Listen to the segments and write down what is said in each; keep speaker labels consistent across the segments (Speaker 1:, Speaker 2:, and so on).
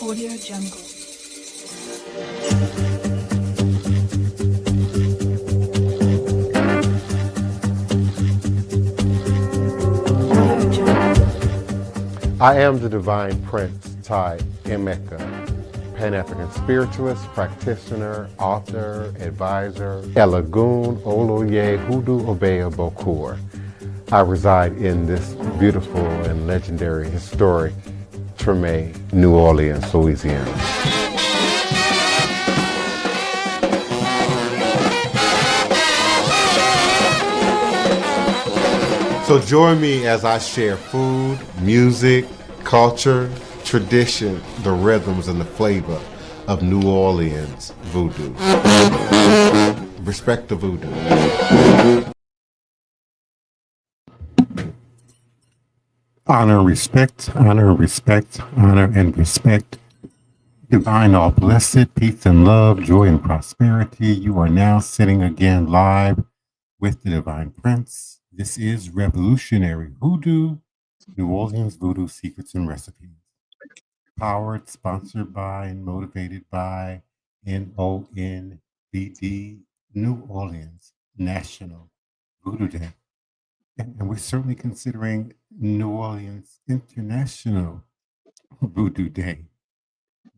Speaker 1: Audio Jungle.
Speaker 2: I am the Divine Prince, Ty Emmecca, Pan-African Spiritualist, Practitioner, Author, Advisor, Elagoon, Oloye, Hoodoo, Obeya, Bokur. I reside in this beautiful and legendary, historic Treme, New Orleans, Louisiana. So join me as I share food, music, culture, tradition, the rhythms, and the flavor of New Orleans voodoo. Respect the voodoo.
Speaker 3: Honor, respect, honor, respect, honor, and respect. Divine, all blessed, peace and love, joy and prosperity. You are now sitting again live with the Divine Prince. This is Revolutionary Hoodoo, New Orleans Voodoo Secrets and Recipes. Powered, sponsored by, and motivated by NONVD, New Orleans National Voodoo Day. And we're certainly considering New Orleans International Voodoo Day.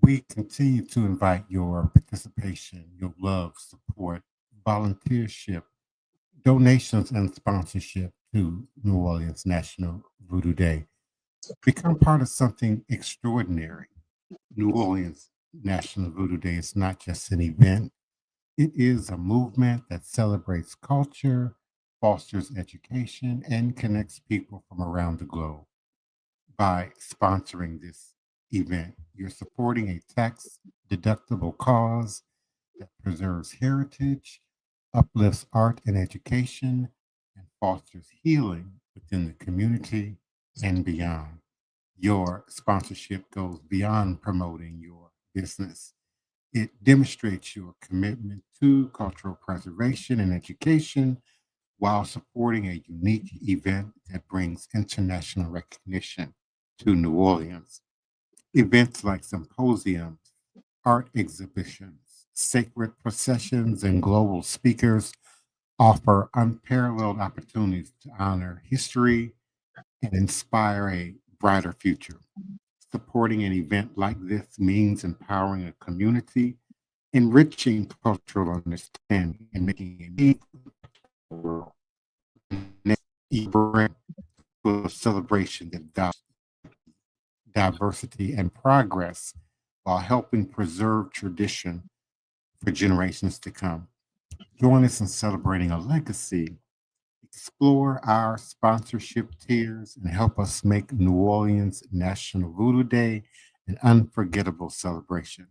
Speaker 3: We continue to invite your participation, your love, support, volunteership, donations, and sponsorship to New Orleans National Voodoo Day. Become part of something extraordinary. New Orleans National Voodoo Day is not just an event. It is a movement that celebrates culture, fosters education, and connects people from around the globe. By sponsoring this event, you're supporting a tax-deductible cause that preserves heritage, uplifts art and education, and fosters healing within the community and beyond. Your sponsorship goes beyond promoting your business. It demonstrates your commitment to cultural preservation and education while supporting a unique event that brings international recognition to New Orleans. Events like symposiums, art exhibitions, sacred processions, and global speakers offer unparalleled opportunities to honor history and inspire a brighter future. Supporting an event like this means empowering a community, enriching cultural understanding, and making a meaningful world. Bring a celebration that values diversity and progress while helping preserve tradition for generations to come. Join us in celebrating a legacy. Explore our sponsorship tiers and help us make New Orleans National Voodoo Day an unforgettable celebration.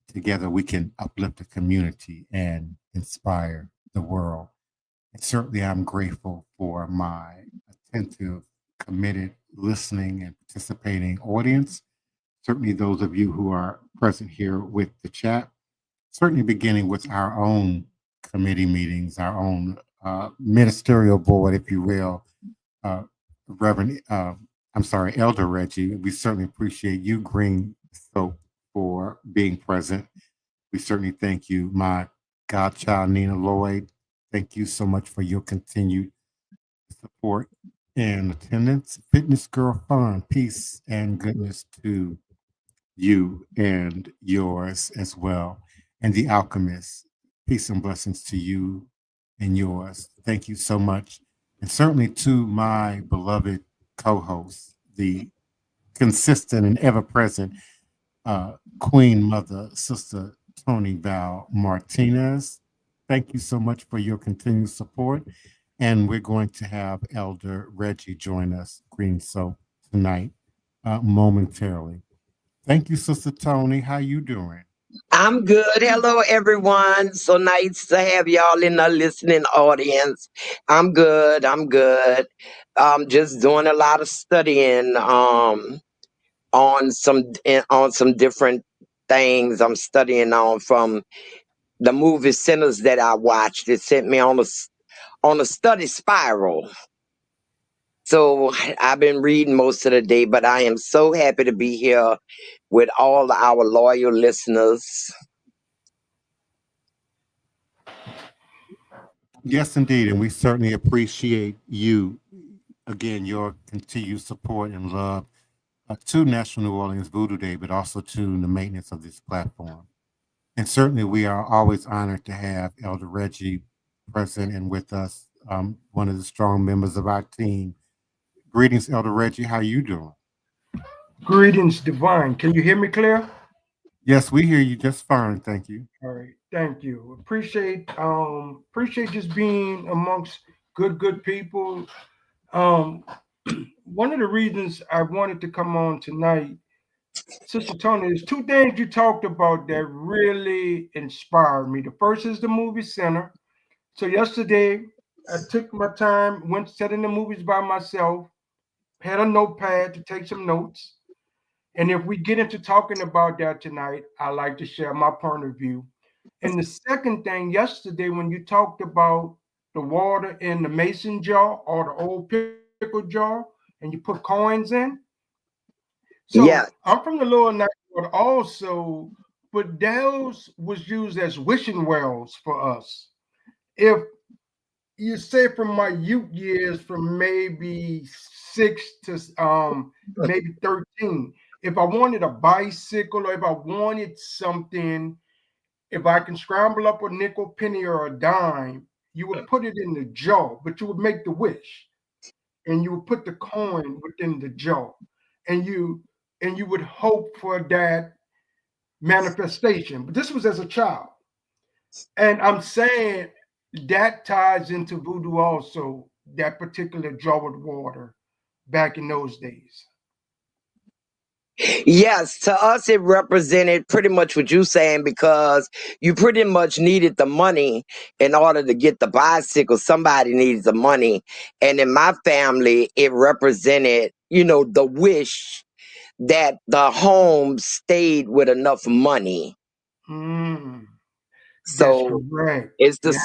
Speaker 3: Together, we can uplift the community and inspire the world. And certainly, I'm grateful for my attentive, committed, listening, and participating audience. Certainly, those of you who are present here with the chat. Certainly, beginning with our own committee meetings, our own ministerial board, if you will. Elder Reggie, we certainly appreciate you, Green Soap, for being present. We certainly thank you, my godchild, Nina Lloyd. Thank you so much for your continued support and attendance. Fitness Girl Fun, peace and goodness to you and yours as well. And the Alchemist, peace and blessings to you and yours. Thank you so much. And certainly to my beloved co-host, the consistent and ever-present Queen Mother, Sister Toni Val Martinez. Thank you so much for your continued support. And we're going to have Elder Reggie join us, Green Soap, tonight, momentarily. Thank you, Sister Toni. How you doing?
Speaker 4: I'm good. Hello, everyone. So nice to have y'all in the listening audience. I'm good. Just doing a lot of studying on some different things. I'm studying on from the movie Sinners that I watched. It sent me on a study spiral. So I've been reading most of the day, but I am so happy to be here with all our loyal listeners.
Speaker 3: Yes, indeed. And we certainly appreciate you, again, your continued support and love to National New Orleans Voodoo Day, but also to the maintenance of this platform. And certainly we are always honored to have Elder Reggie present and with us, one of the strong members of our team. Greetings, Elder Reggie. How you doing?
Speaker 1: Greetings, divine. Can you hear me clear?
Speaker 3: Yes, we hear you just fine. Thank you.
Speaker 1: All right, thank you. Appreciate just being amongst good people. Um, one of the reasons I wanted to come on tonight, Sister Toni, there's two things you talked about that really inspired me. The first is the movie Center. So yesterday, I took my time, went sat in the movies by myself, had a notepad to take some notes. And if we get into talking about that tonight, I like to share my point of view. And the second thing, yesterday, when you talked about the water in the mason jar or the old pickle jar, and you put coins in. So
Speaker 4: Yeah.
Speaker 1: I'm from the lower ninth ward also, but those was used as wishing wells for us. If you say from my youth years, from maybe 6 to maybe 13, if I wanted a bicycle or if I wanted something, if I can scramble up a nickel, penny, or a dime, you would put it in the jar, but you would make the wish and you would put the coin within the jar, and you would hope for that manifestation. But this was as a child. And I'm saying that ties into voodoo also, that particular jar with water back in those days.
Speaker 4: Yes, to us it represented pretty much what you're saying because you pretty much needed the money in order to get the bicycle. Somebody needed the money. And in my family, it represented, the wish that the home stayed with enough money.
Speaker 1: Mm, that's
Speaker 4: So
Speaker 1: correct.
Speaker 4: it's the
Speaker 1: Yeah.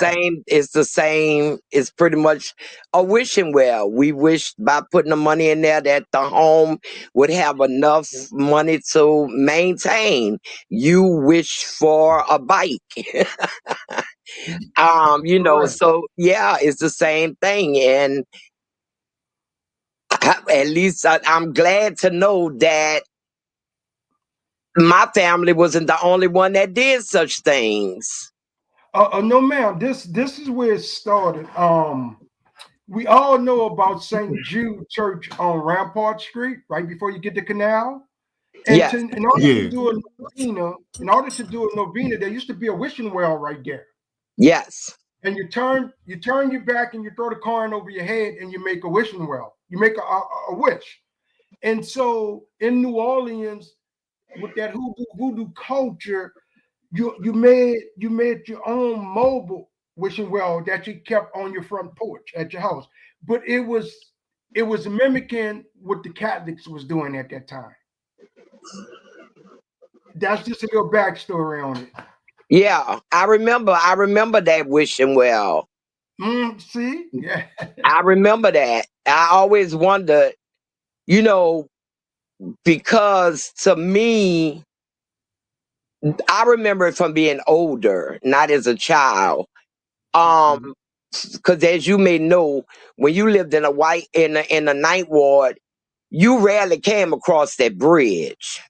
Speaker 4: same. It's pretty much a wishing well. We wished by putting the money in there that the home would have enough money to maintain. You wish for a bike.
Speaker 1: Correct.
Speaker 4: So yeah, it's the same thing. And at least I'm glad to know that my family wasn't the only one that did such things.
Speaker 1: No, ma'am. This is where it started. We all know about St. Jude Church on Rampart Street, right before you get the canal. And
Speaker 4: Yes,
Speaker 1: in order to
Speaker 3: Yeah.
Speaker 1: do a novena, there used to be a wishing well right there.
Speaker 4: yes.
Speaker 1: And you turn your back and you throw the coin over your head and you make a wishing well. You make a wish. And so in New Orleans, with that voodoo culture, you made your own mobile wishing well that you kept on your front porch at your house. But it was mimicking what the Catholics was doing at that time. That's just a little backstory on it.
Speaker 4: Yeah, I remember that wishing well.
Speaker 1: See? Yeah.
Speaker 4: I remember that. I always wondered, you know, because to me, I remember it from being older, not as a child. Um, because as you may know, when you lived in a ninth ward, you rarely came across that bridge.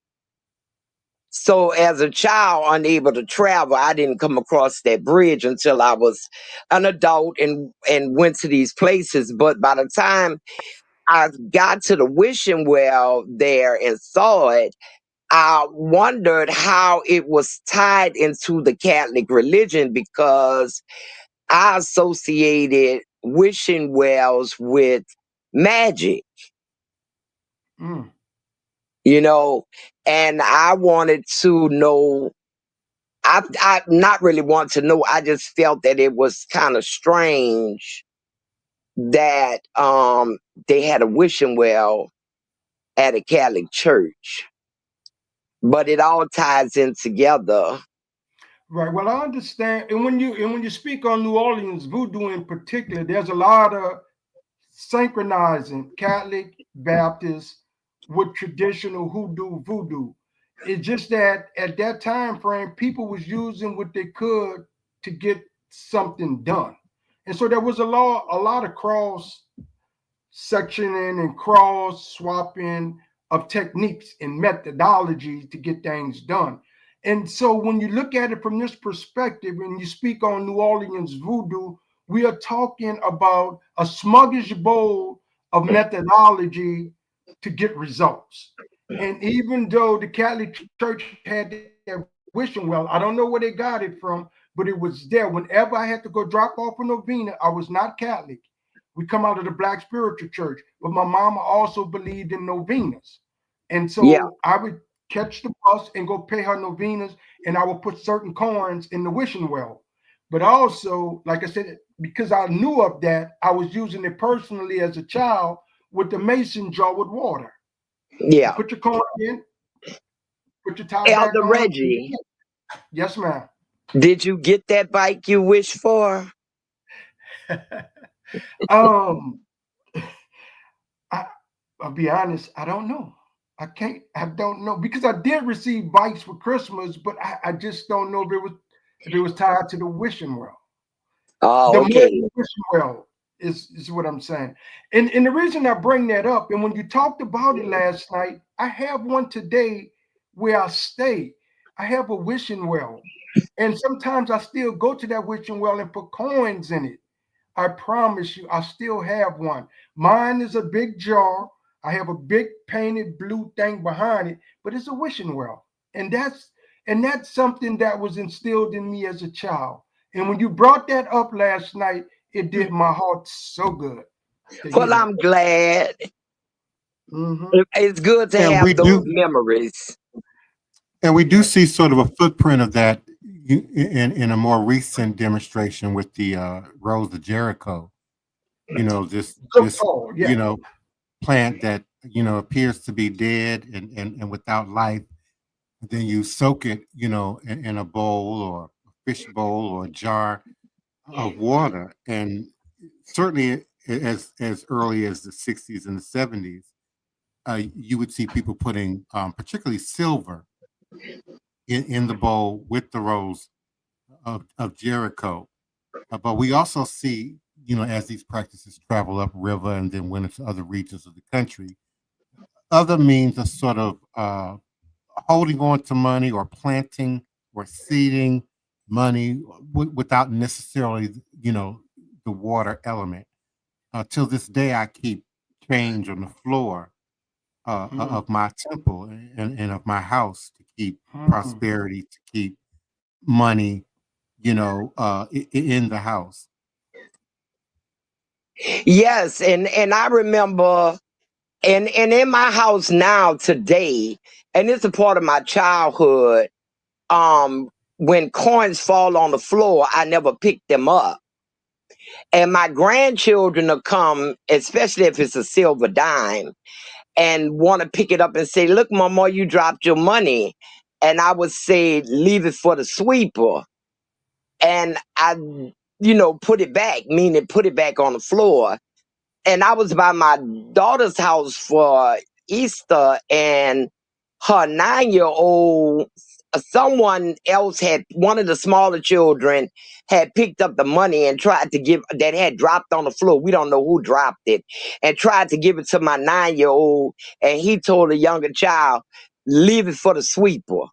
Speaker 4: So as a child unable to travel, I didn't come across that bridge until I was an adult and went to these places. But by the time I got to the wishing well there and saw it, I wondered how it was tied into the Catholic religion because I associated wishing wells with magic,
Speaker 1: Mm.
Speaker 4: you know, and I wanted to know. I not really want to know. I just felt that it was kind of strange that they had a wishing well at a Catholic church, but it all ties in together.
Speaker 1: Right. Well, I understand. And when you speak on New Orleans voodoo in particular, there's a lot of synchronizing Catholic, Baptist with traditional hoodoo, voodoo. It's just that at that time frame, people was using what they could to get something done. And so there was a lot of cross sectioning and cross swapping of techniques and methodologies to get things done. And so when you look at it from this perspective and you speak on New Orleans voodoo, we are talking about a smorgasbord of methodology to get results. And even though the Catholic Church had that wishing well, I don't know where they got it from, but it was there. Whenever I had to go drop off a novena, I was not Catholic. We come out of the Black spiritual church, but my mama also believed in novenas. And
Speaker 4: Yeah.
Speaker 1: so I would catch the bus and go pay her novenas, and I would put certain coins in the wishing well. But also, like I said, because I knew of that, I was using it personally as a child with the mason jar with water. You
Speaker 4: Yeah.
Speaker 1: put your coin in, put your tie back
Speaker 4: Elder
Speaker 1: on.
Speaker 4: Reggie,
Speaker 1: Yes, ma'am.
Speaker 4: did you get that bike you wished for?
Speaker 1: um, I'll be honest, I don't know. I don't know because I did receive bikes for Christmas, but I just don't know if it was tied to the wishing well.
Speaker 4: Oh,
Speaker 1: The more
Speaker 4: okay.
Speaker 1: the wishing well is what I'm saying. And the reason I bring that up, and when you talked about it last night, I have one today where I stay. I have a wishing well. And sometimes I still go to that wishing well and put coins in it. I promise you, I still have one. Mine is a big jar. I have a big painted blue thing behind it, but it's a wishing well. And that's something that was instilled in me as a child. And when you brought that up last night, it did my heart so good to hear
Speaker 4: Well,
Speaker 1: that.
Speaker 4: I'm glad.
Speaker 1: Hmm.
Speaker 4: It's good to
Speaker 3: And we
Speaker 4: have those
Speaker 3: do,
Speaker 4: memories.
Speaker 3: and we do
Speaker 1: Yeah.
Speaker 3: see sort of a footprint of that in a more recent demonstration with the Rose of Jericho.
Speaker 1: So
Speaker 3: This
Speaker 1: tall,
Speaker 3: you
Speaker 1: yeah.
Speaker 3: know plant that appears to be dead and without life. Then you soak it, in a bowl or a fish bowl or a jar of water, and certainly as early as the 60s and the 70s, you would see people putting particularly silver in the bowl with the rose of Jericho. But we also see, as these practices travel upriver and then went into other regions of the country, other means of sort of holding on to money or planting or seeding money without necessarily, the water element. Till this day, I keep change on the floor
Speaker 1: Mm,
Speaker 3: of my temple and of my house to keep
Speaker 1: mm.
Speaker 3: prosperity, to keep money, in the house.
Speaker 4: Yes, and I remember and in my house now today, and it's a part of my childhood, um, when coins fall on the floor, I never pick them up. And my grandchildren will come, especially if it's a silver dime, and want to pick it up and say, "Look, Mama, you dropped your money." And I would say, "Leave it for the sweeper." And I, put it back, meaning put it back on the floor. And I was by my daughter's house for Easter, and her 9-year-old, someone else had, one of the smaller children had picked up the money and tried to give, that had dropped on the floor. We don't know who dropped it, and tried to give it to my 9-year-old. And he told a younger child, "Leave it for the sweeper."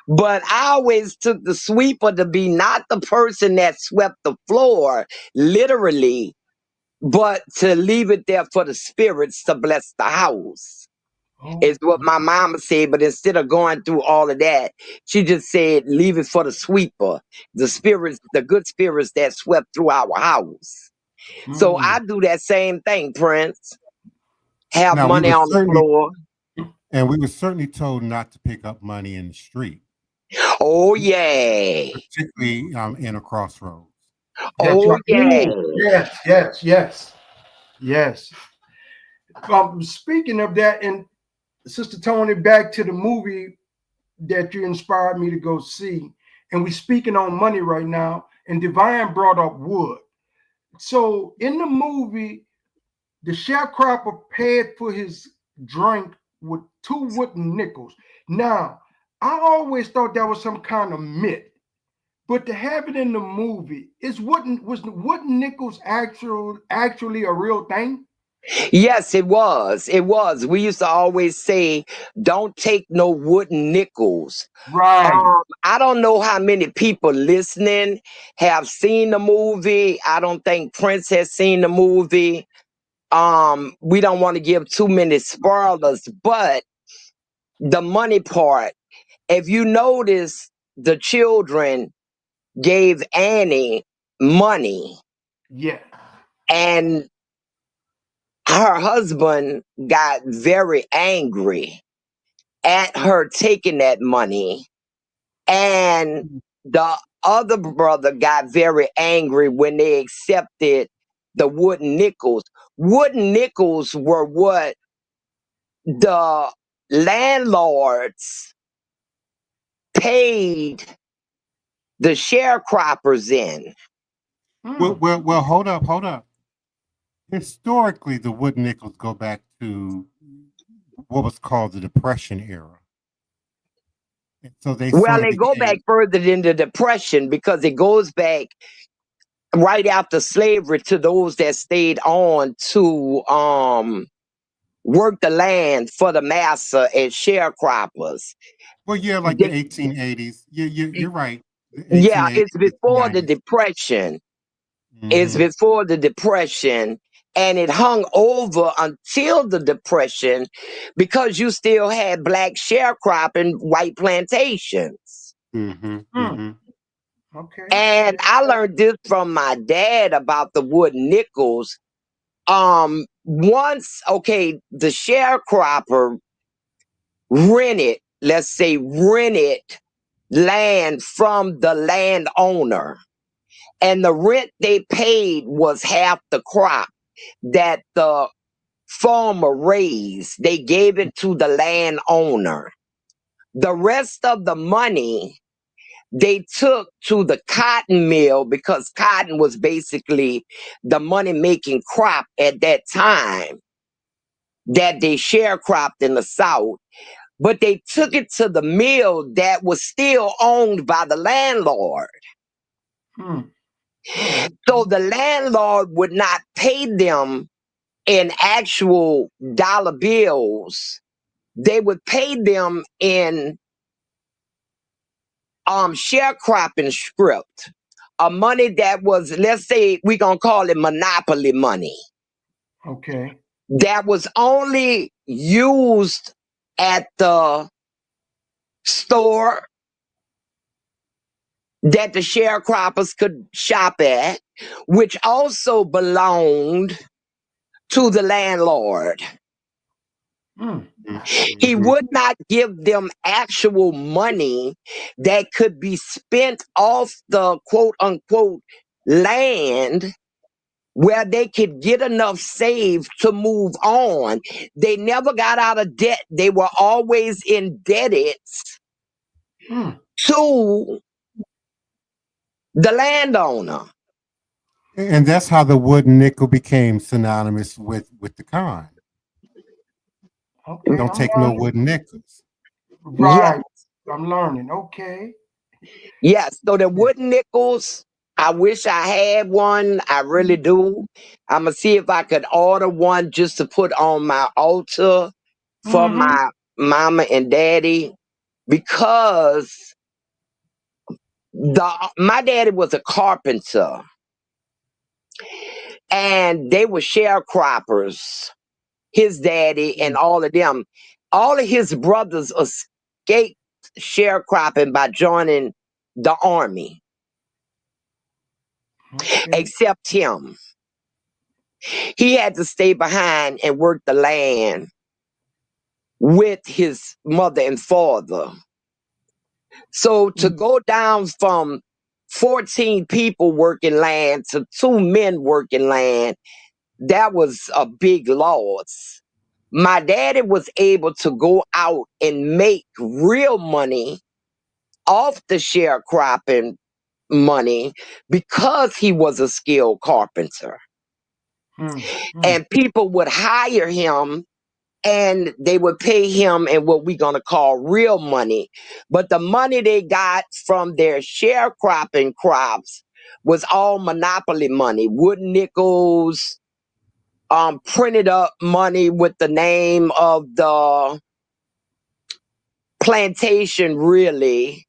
Speaker 4: But I always took the sweeper to be not the person that swept the floor, literally, but to leave it there for the spirits to bless the house,
Speaker 1: Oh,
Speaker 4: is what my mama said. But instead of going through all of that, she just said, "Leave it for the sweeper, the spirits, the good spirits that swept through our house." So
Speaker 1: mm.
Speaker 4: I do that same thing, Prince. Have
Speaker 3: Now
Speaker 4: money on the floor.
Speaker 3: we were certainly told not to pick up money in the street,
Speaker 4: Oh, yeah.
Speaker 3: particularly in a crossroads.
Speaker 1: That's
Speaker 4: Oh,
Speaker 1: right.
Speaker 4: yeah.
Speaker 1: Ooh, yes, yes, yes, yes. Speaking of that, and Sister Toni, back to the movie that you inspired me to go see, and we speaking on money right now, and Divine brought up wood. So in the movie, the sharecropper paid for his drink with 2 wooden nickels. Now, I always thought that was some kind of myth, but to have it in the movie, was wooden nickels actually a real thing?
Speaker 4: Yes, it was. It was. We used to always say, don't take no wooden nickels.
Speaker 1: Right.
Speaker 4: I don't know how many people listening have seen the movie. I don't think Prince has seen the movie. We don't want to give too many spoilers, but the money part, if you notice, the children gave Annie money,
Speaker 1: Yeah.
Speaker 4: and her husband got very angry at her taking that money, and the other brother got very angry when they accepted the wooden nickels. Wooden nickels were what the landlords paid the sharecroppers in.
Speaker 3: Well, hold up. Historically, the wood nickels go back to what was called the Depression era. And so they
Speaker 4: Well,
Speaker 3: sort of
Speaker 4: they go back
Speaker 3: became,
Speaker 4: further than the Depression because it goes back right after slavery to those that stayed on to work the land for the master as sharecroppers.
Speaker 3: well, yeah, like the
Speaker 4: They,
Speaker 3: 1880s. You're right. The
Speaker 4: yeah,
Speaker 3: 1880s,
Speaker 4: it's before the
Speaker 3: 1890s.
Speaker 4: Depression. It's
Speaker 3: Mm-hmm.
Speaker 4: before the Depression, and it hung over until the Depression because you still had black sharecropping, white plantations.
Speaker 3: Mm-hmm.
Speaker 1: Hmm.
Speaker 3: Mm-hmm.
Speaker 1: Okay.
Speaker 4: And I learned this from my dad about the wood nickels. Once, okay, the sharecropper rented, let's say rented land from the landowner, and the rent they paid was half the crop that the farmer raised. They gave it to the landowner. The rest of the money they took to the cotton mill because cotton was basically the money making crop at that time that they sharecropped in the South. But they took it to the mill that was still owned by the landlord.
Speaker 1: Hmm. Hmm.
Speaker 4: So the landlord would not pay them in actual dollar bills. They would pay them in sharecropping script, a money that was, let's say, we're gonna call it monopoly money,
Speaker 1: Okay.
Speaker 4: that was only used at the store that the sharecroppers could shop at, which also belonged to the landlord.
Speaker 1: Hmm.
Speaker 4: He
Speaker 3: Mm-hmm.
Speaker 4: would not give them actual money that could be spent off the quote unquote land where they could get enough saved to move on. They never got out of debt. They were always indebted
Speaker 1: Hmm.
Speaker 4: to the landowner.
Speaker 3: And that's how the wood nickel became synonymous with the con.
Speaker 1: Okay.
Speaker 3: Don't
Speaker 1: I'm
Speaker 3: take no
Speaker 1: learning.
Speaker 3: wooden nickels.
Speaker 4: Yeah.
Speaker 1: Right. I'm learning. Okay.
Speaker 4: Yes. So the wooden nickels, I wish I had one. I really do. I'm going to see if I could order one just to put on my altar for
Speaker 1: Mm-hmm.
Speaker 4: my mama and daddy, because my daddy was a carpenter and they were sharecroppers, his daddy and all of them. All of his brothers escaped sharecropping by joining the army,
Speaker 1: Okay.
Speaker 4: except him. He had to stay behind and work the land with his mother and father. So to go down from 14 people working land to 2 men working land, that was a big loss. My daddy was able to go out and make real money off the sharecropping money because he was a skilled carpenter. And people would hire him and they would pay him in what we're going to call real money. But the money they got from their sharecropping crops was all monopoly money, wood nickels, printed up money with the name of the plantation really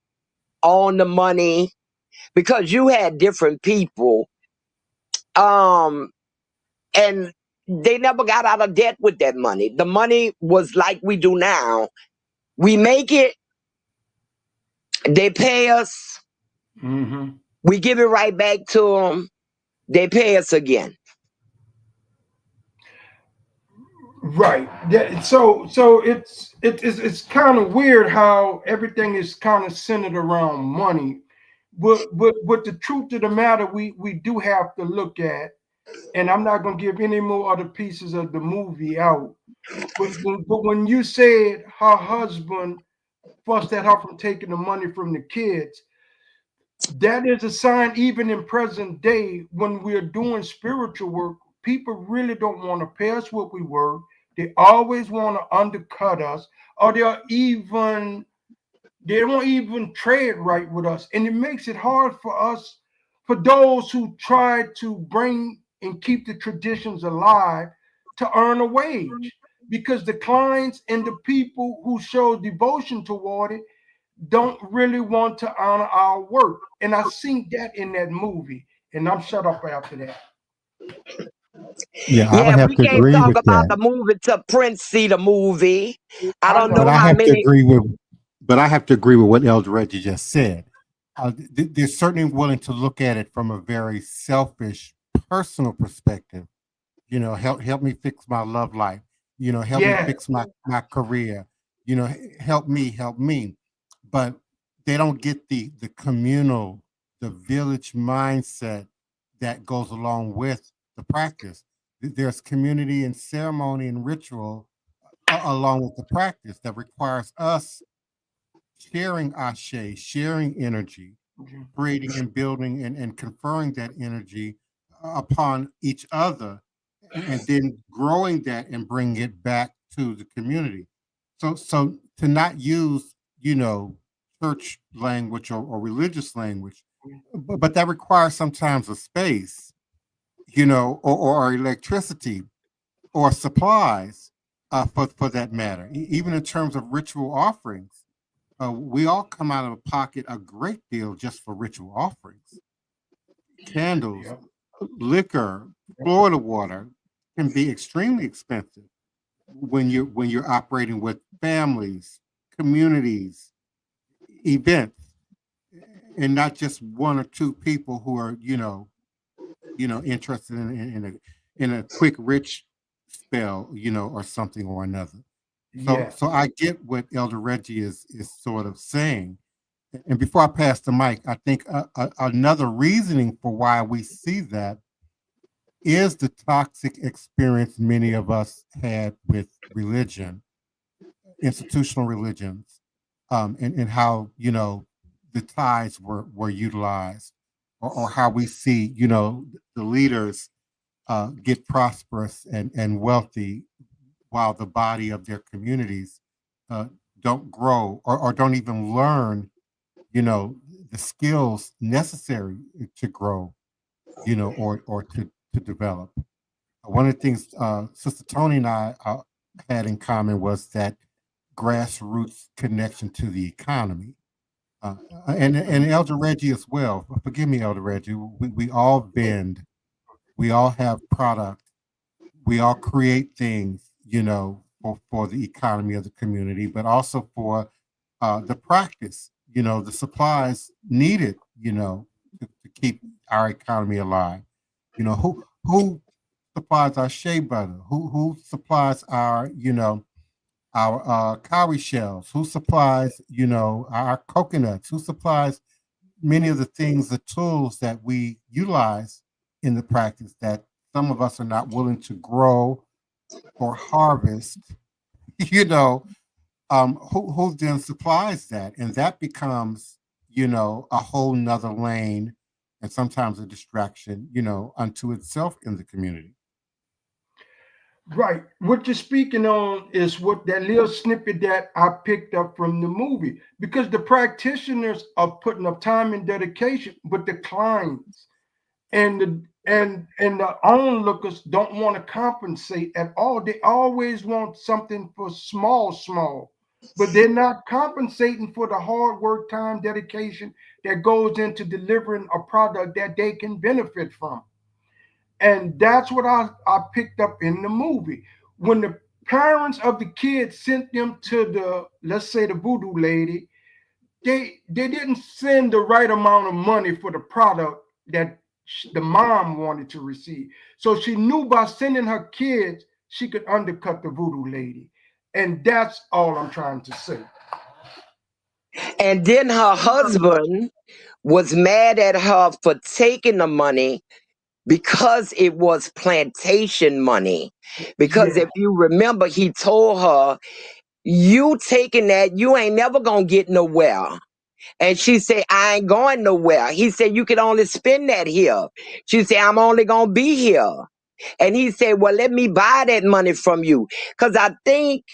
Speaker 4: on the money, because you had different people. And they never got out of debt with that money. The money was like we do now. We make it, they pay us, we give it right back to them, they pay us again.
Speaker 1: Right. Yeah. So it's kind of weird how everything is kind of centered around money. But the truth of the matter, we do have to look at, and I'm not gonna give any more other pieces of the movie out. But when you said her husband fussed at her from taking the money from the kids, that is a sign even in present day when we're doing spiritual work, people really don't want to pay us what we work. They always want to undercut us, or they won't even trade right with us. And it makes it hard for us, for those who try to bring and keep the traditions alive, to earn a wage. Because the clients and the people who show devotion toward it don't really want to honor our work. And I seen that in that movie. And I'm shut up after that.
Speaker 3: Yeah, I would
Speaker 4: Yeah,
Speaker 3: have
Speaker 4: we
Speaker 3: to
Speaker 4: can't
Speaker 3: agree
Speaker 4: talk
Speaker 3: with
Speaker 4: about
Speaker 3: that.
Speaker 4: the movie till Prince see the movie. I
Speaker 1: I
Speaker 4: don't
Speaker 3: But
Speaker 4: know
Speaker 1: know.
Speaker 3: I
Speaker 4: how
Speaker 3: have to
Speaker 4: many.
Speaker 3: agree with, but I have to agree with what Elder Reggie just said. They're certainly willing to look at it from a very selfish, personal perspective. You know, help me fix my love life. You know, help me
Speaker 1: Yeah.
Speaker 3: fix my career. You know, help me. But they don't get the communal, the village mindset that goes along with the practice. There's community and ceremony and ritual along with the practice that requires us sharing ashe, sharing energy, creating and building and conferring that energy upon each other, and then growing that and bringing it back to the community. So to not use, you know, church language or religious language, but that requires sometimes a space, you know, or electricity or supplies for that matter. Even in terms of ritual offerings, we all come out of pocket a great deal just for ritual offerings. Candles,
Speaker 1: Yep.
Speaker 3: liquor, Florida water can be extremely expensive when you're operating with families, communities, events, and not just one or two people who are interested in a quick rich spell, you know, or something or another.
Speaker 1: Yes.
Speaker 3: So I get what Elder Reggie is sort of saying. And before I pass the mic, I think another reasoning for why we see that is the toxic experience many of us had with religion, institutional religions, and how, you know, the ties were utilized, or how we see, you know, the leaders get prosperous and wealthy while the body of their communities uh, don't grow or don't even learn, you know, the skills necessary to grow, you know, or to develop. One of the things Sister Toni and I had in common was that grassroots connection to the economy. And Elder Reggie as well. Forgive me, Elder Reggie. We all bend. We all have product. We all create things, you know, for the economy of the community, but also for the practice, you know, the supplies needed, you know, to keep our economy alive. You know, who supplies our shea butter? Who supplies our, you know, our cowrie shells? Who supplies, you know, our coconuts? Who supplies many of the things, the tools that we utilize in the practice that some of us are not willing to grow or harvest? You know, who then supplies that, and that becomes a whole nother lane and sometimes a distraction, unto itself in the community.
Speaker 1: Right. What you're speaking on is what that little snippet that I picked up from the movie, because the practitioners are putting up time and dedication, but the clients and the onlookers don't want to compensate at all. They always want something for small, but they're not compensating for the hard work, time, dedication that goes into delivering a product that they can benefit from. And that's what I picked up in the movie. When the parents of the kids sent them to the, let's say, the voodoo lady, they didn't send the right amount of money for the product that the mom wanted to receive. So she knew by sending her kids, she could undercut the voodoo lady. And that's all I'm trying to say.
Speaker 4: And then her husband was mad at her for taking the money because it was plantation money. Because
Speaker 1: Yeah,
Speaker 4: if you remember, he told her, you taking that, you ain't never gonna get nowhere. And she said, I ain't going nowhere. He said, you can only spend that here. She said, I'm only gonna be here. And he said, well, let me buy that money from you. Because I think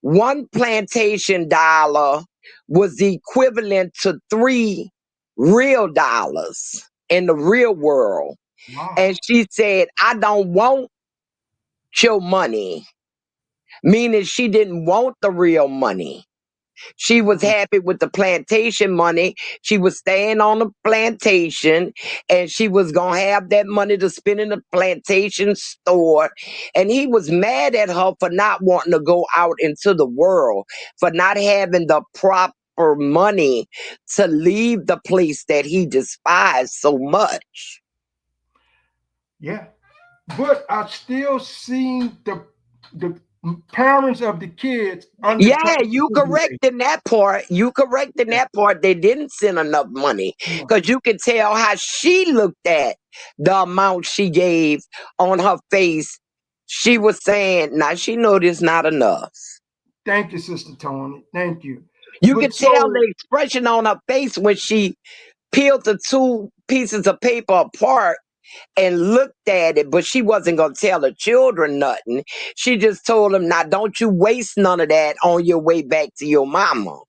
Speaker 4: one plantation dollar was the equivalent to three real dollars in the real world.
Speaker 1: wow.
Speaker 4: And she said, I don't want your money, meaning she didn't want the real money. She was happy with the plantation money. She was staying on the plantation and she was going to have that money to spend in the plantation store. And he was mad at her for not wanting to go out into the world, for not having the proper money to leave the place that he despised so much.
Speaker 1: Yeah. But I still seen the parents of the kids
Speaker 4: Yeah,
Speaker 1: undercutting the
Speaker 4: you
Speaker 1: voodoo
Speaker 4: correct
Speaker 1: lady.
Speaker 4: in that part. You correct in that part. They didn't send enough money
Speaker 1: Yeah.
Speaker 4: because you can tell how she looked at the amount she gave on her face. She was saying, now she know this not enough.
Speaker 1: Thank you, Sister Toni. Thank you.
Speaker 4: You can
Speaker 1: But
Speaker 4: tell
Speaker 1: so
Speaker 4: the expression on her face when she peeled the two pieces of paper apart and looked at it, but she wasn't going to tell the children nothing. She just told them, now don't you waste none of that on your way back to your mama.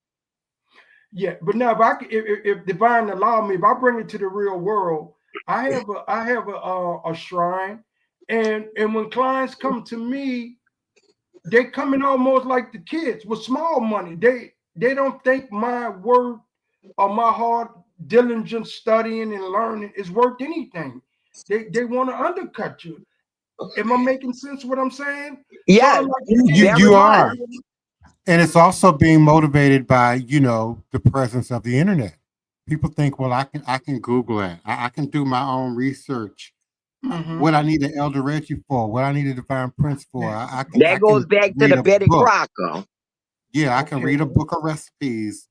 Speaker 1: yeah, but now if divine allow me, if I bring it to the real world, I have a shrine, and when clients come to me, they come in almost like the kids with small money. They don't think my work or my hard diligent studying and learning is worth anything. They want to undercut you. Am I making sense what I'm saying? Sort
Speaker 4: Yeah,
Speaker 1: of like the
Speaker 3: You
Speaker 1: kids
Speaker 4: very
Speaker 3: you
Speaker 1: with me.
Speaker 4: much.
Speaker 3: are. And it's also being motivated by, the presence of the internet. People think, well, I can Google it. I can do my own research.
Speaker 1: Mm-hmm.
Speaker 3: What I need an Elder Reggie for, what I need a Divine Prince for.
Speaker 1: Yeah.
Speaker 3: I
Speaker 4: That goes
Speaker 3: can
Speaker 4: back to
Speaker 3: read
Speaker 4: the
Speaker 3: a
Speaker 4: Betty
Speaker 3: book.
Speaker 4: Crocker.
Speaker 3: Yeah, I can
Speaker 1: Okay.
Speaker 3: read a book of recipes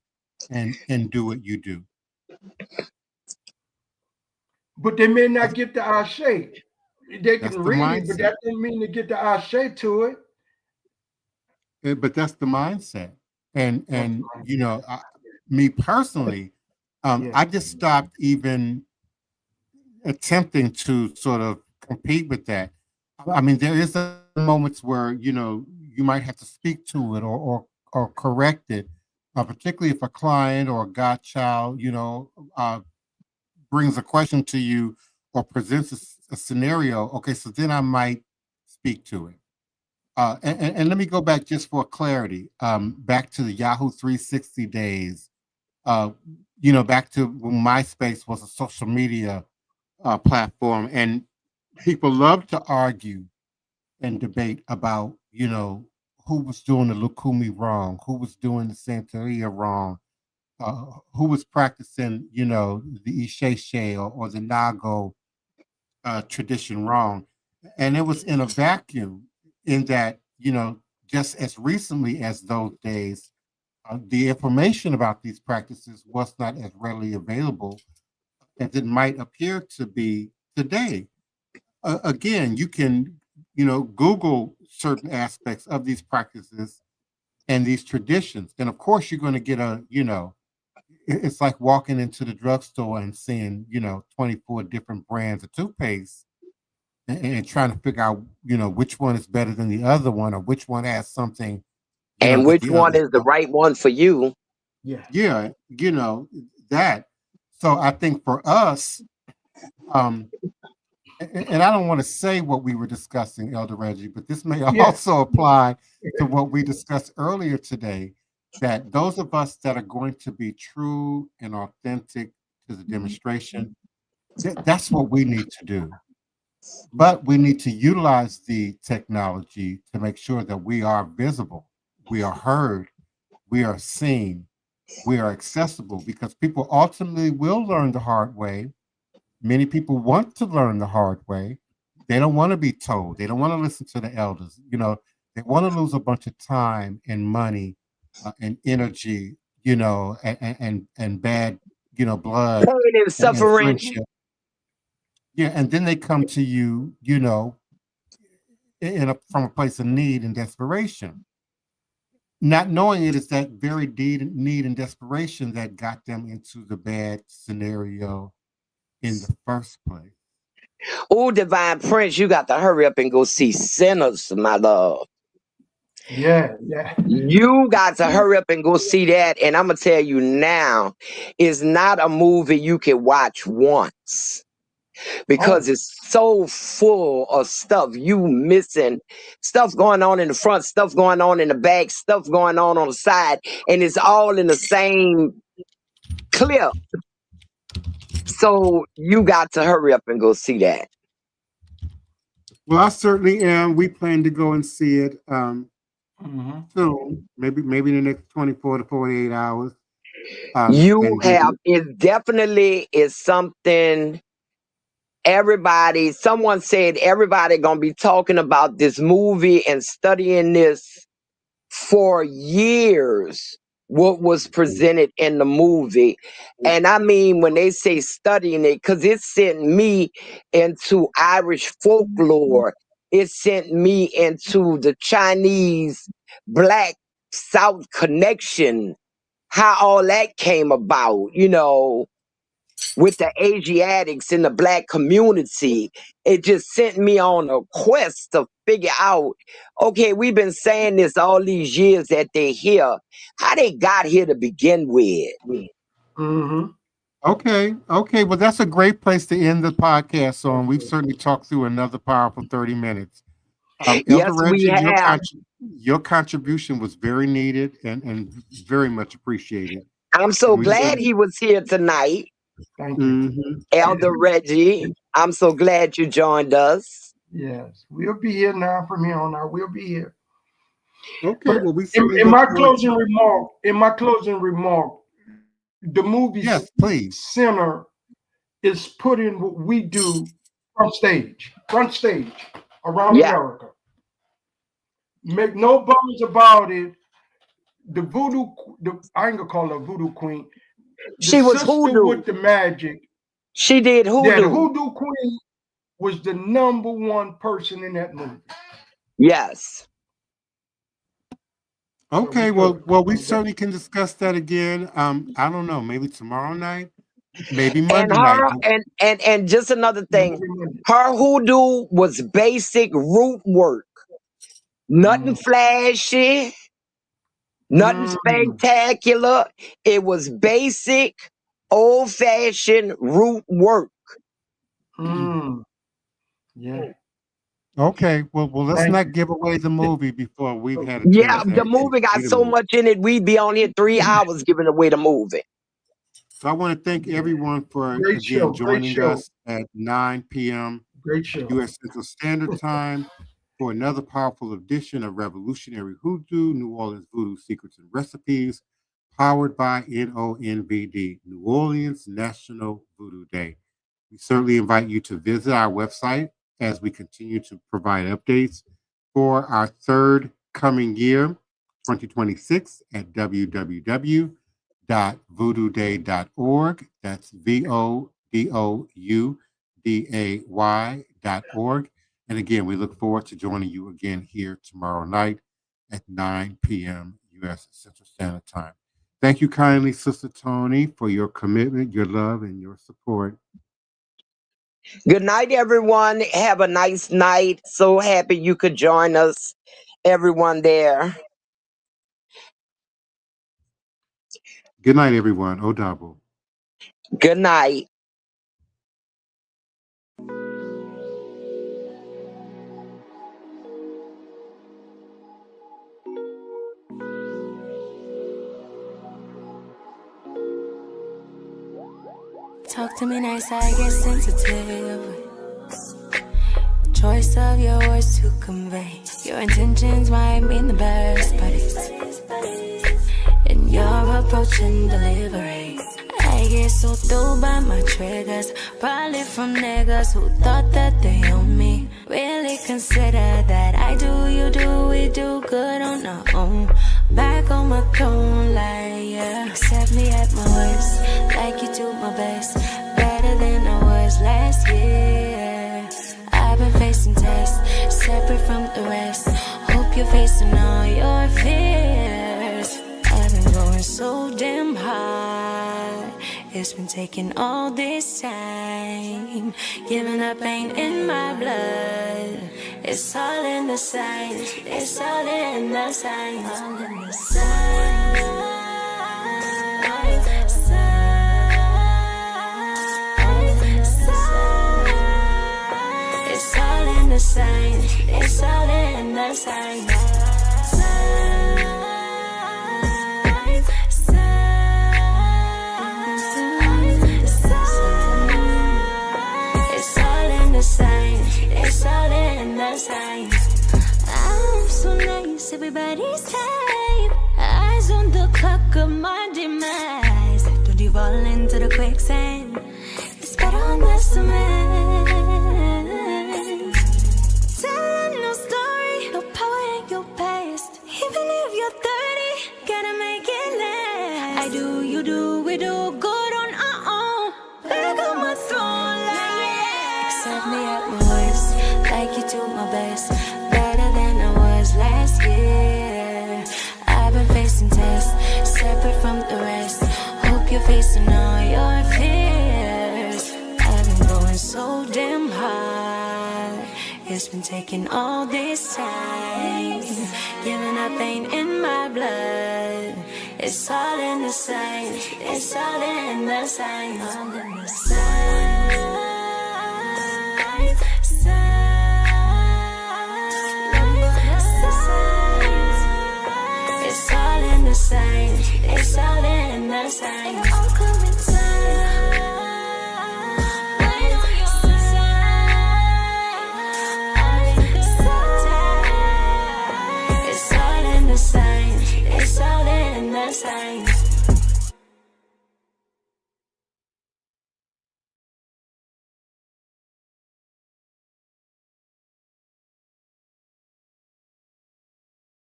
Speaker 3: and do what you do.
Speaker 1: But they may not
Speaker 3: That's,
Speaker 1: get the ashe. They
Speaker 3: that's
Speaker 1: can
Speaker 3: the
Speaker 1: read it, but
Speaker 3: mindset.
Speaker 1: that doesn't mean they get the ashe to it.
Speaker 3: But that's the mindset. And
Speaker 1: That's
Speaker 3: and
Speaker 1: right.
Speaker 3: me personally,
Speaker 1: Yeah.
Speaker 3: I just stopped even attempting to sort of compete with that. I mean, there is moments where you might have to speak to it or correct it, particularly if a client or a godchild, brings a question to you or presents a scenario. Okay, so then I might speak to it. And let me go back just for clarity, back to the Yahoo 360 days. Uh, back to when MySpace was a social media platform, and people love to argue and debate about, who was doing the Lukumi wrong, who was doing the Santeria wrong, who was practicing, the Isheshe or the Nago tradition wrong. And it was in a vacuum in that, just as recently as those days, the information about these practices was not as readily available as it might appear to be today. Again, you can, Google certain aspects of these practices and these traditions. And of course, you're going to get it's like walking into the drugstore and seeing, 24 different brands of toothpaste and trying to figure out, which one is better than the other one, or which one has something,
Speaker 4: And
Speaker 3: that
Speaker 4: which
Speaker 3: the
Speaker 4: one
Speaker 3: others
Speaker 4: is the
Speaker 3: don't.
Speaker 4: right one for you?
Speaker 1: Yeah.
Speaker 3: Yeah, that. So I think for us, um, and I don't want to say what we were discussing, Elder Reggie, but this may
Speaker 1: Yeah.
Speaker 3: also apply to what we discussed earlier today, that those of us that are going to be true and authentic to the demonstration, that's what we need to do. But we need to utilize the technology to make sure that we are visible, we are heard, we are seen, we are accessible, because people ultimately will learn the hard way. Many people want to learn the hard way. They don't want to be told. They don't want to listen to the elders. They want to lose a bunch of time and money and energy, and bad, blood
Speaker 4: Pain and
Speaker 3: and
Speaker 4: suffering.
Speaker 3: friendship. Yeah, and then they come to you, from a place of need and desperation, not knowing it is that very need and desperation that got them into the bad scenario in the first place.
Speaker 4: Oh, Divine Prince, you got to hurry up and go see Sinners, my love.
Speaker 1: Yeah. Yeah.
Speaker 4: You got to hurry up and go see that. And I'm going to tell you now, it's not a movie you can watch once, because
Speaker 1: Oh.
Speaker 4: it's so full of stuff you missing, stuff going on in the front, stuff going on in the back, stuff going on the side, and it's all in the same clip. So you got to hurry up and go see that.
Speaker 3: Well, I certainly am. We plan to go and see it soon, maybe in the next 24 to 48 hours.
Speaker 4: You have, it definitely is something. Someone said everybody gonna be talking about this movie and studying this for years, what was presented in the movie. And I mean, when they say studying it, because it sent me into Irish folklore, it sent me into the Chinese Black South connection, how all that came about, with the Asiatics in the Black community. It just sent me on a quest to figure out, okay, we've been saying this all these years that they're here, how they got here to begin with.
Speaker 1: Mm-hmm.
Speaker 3: Okay. Well, that's a great place to end the podcast on. We've certainly talked through another powerful 30 minutes. Elder
Speaker 4: Yes, we
Speaker 3: Reggie,
Speaker 4: have.
Speaker 3: your contribution was very needed and very much appreciated.
Speaker 4: I'm so
Speaker 3: And we
Speaker 4: glad he was here tonight.
Speaker 1: Thank you.
Speaker 4: Elder Reggie, I'm so glad you joined us.
Speaker 1: Yes. We'll be here now from here on out. We'll be here.
Speaker 3: Okay.
Speaker 1: But
Speaker 3: Well, we certainly
Speaker 1: in
Speaker 3: look
Speaker 1: my
Speaker 3: forward
Speaker 1: closing remark, the movie
Speaker 3: Yes, please.
Speaker 1: Sinner is putting what we do front stage around
Speaker 4: Yeah.
Speaker 1: America. Make no bones about it. The voodoo, I ain't gonna call her voodoo queen. The
Speaker 4: She was
Speaker 1: sister
Speaker 4: hoodoo.
Speaker 1: with the magic.
Speaker 4: She did
Speaker 1: Yeah, the
Speaker 4: hoodoo.
Speaker 1: hoodoo queen was the number one person in that movie.
Speaker 4: Yes.
Speaker 3: Okay, well, we certainly can discuss that again. I don't know, maybe tomorrow night, maybe
Speaker 4: And
Speaker 3: Monday night.
Speaker 4: and just another thing, her hoodoo was basic root work. Nothing flashy, nothing spectacular. It was basic, old-fashioned root work.
Speaker 1: Yeah.
Speaker 3: Okay, well, let's
Speaker 1: Thank
Speaker 3: not
Speaker 1: you.
Speaker 3: give away the movie before we've had a
Speaker 4: Yeah,
Speaker 3: chance to
Speaker 4: the
Speaker 3: actually
Speaker 4: movie got
Speaker 3: see the
Speaker 4: so
Speaker 3: movie.
Speaker 4: much in it, we'd be on here 3 hours giving away the movie.
Speaker 3: So I want to thank everyone for
Speaker 1: Great show.
Speaker 3: again joining us at 9 p.m.
Speaker 1: Great show.
Speaker 3: U.S. Central Standard Time for another powerful edition of Revolutionary Hoodoo, New Orleans Voodoo Secrets and Recipes, powered by NONVD, New Orleans National Voodoo Day. We certainly invite you to visit our website as we continue to provide updates for our third coming year, 2026, at www.voodooday.org. That's VODOUDAY.org. And again, we look forward to joining you again here tomorrow night at 9 p.m. U.S. Central Standard Time. Thank you kindly, Sister Toni, for your commitment, your love, and your support.
Speaker 4: Good night, everyone. Have a nice night. So happy you could join us, everyone there.
Speaker 3: Good night, everyone. Odabo.
Speaker 4: Good night.
Speaker 5: Talk to me nice, I get sensitive. Choice of your words to convey. Your intentions might mean the best, but it's in your approach and delivery. I get so through by my triggers, probably from niggas who thought that they own me. Really consider that I do, you do, we do good on our own. Back on my throne, like yeah. Accept me at my worst, like you do my best. Better than I was last year. I've been facing tests, separate from the rest. Hope you're facing all your fears. I've been going so damn hard. It's been taking all this time. Giving up ain't in my blood. It's all in the signs. It's all in the signs. All in the signs. It's all in the signs. It's all in the signs. I'm so nice, everybody's type. Eyes on the clock of my demise. Don't you fall into the quicksand. It's better on the cement. Telling no story, no power in your past. Even if you're 30, gotta make it last. I do, you do, we do good on our own. Back on my throne, like yeah. Accept me at my worst, like you do my best. Better than I was last year. I've been facing tests, separate from the rest. Hope you're facing all your fears. I've been going so damn hard. It's been taking all this time. Giving up ain't in my blood. It's all in the signs. It's all in the signs. All in the signs. It's all in the signs. It's all in the signs. All coincide. It's all in the signs. It's all in the signs.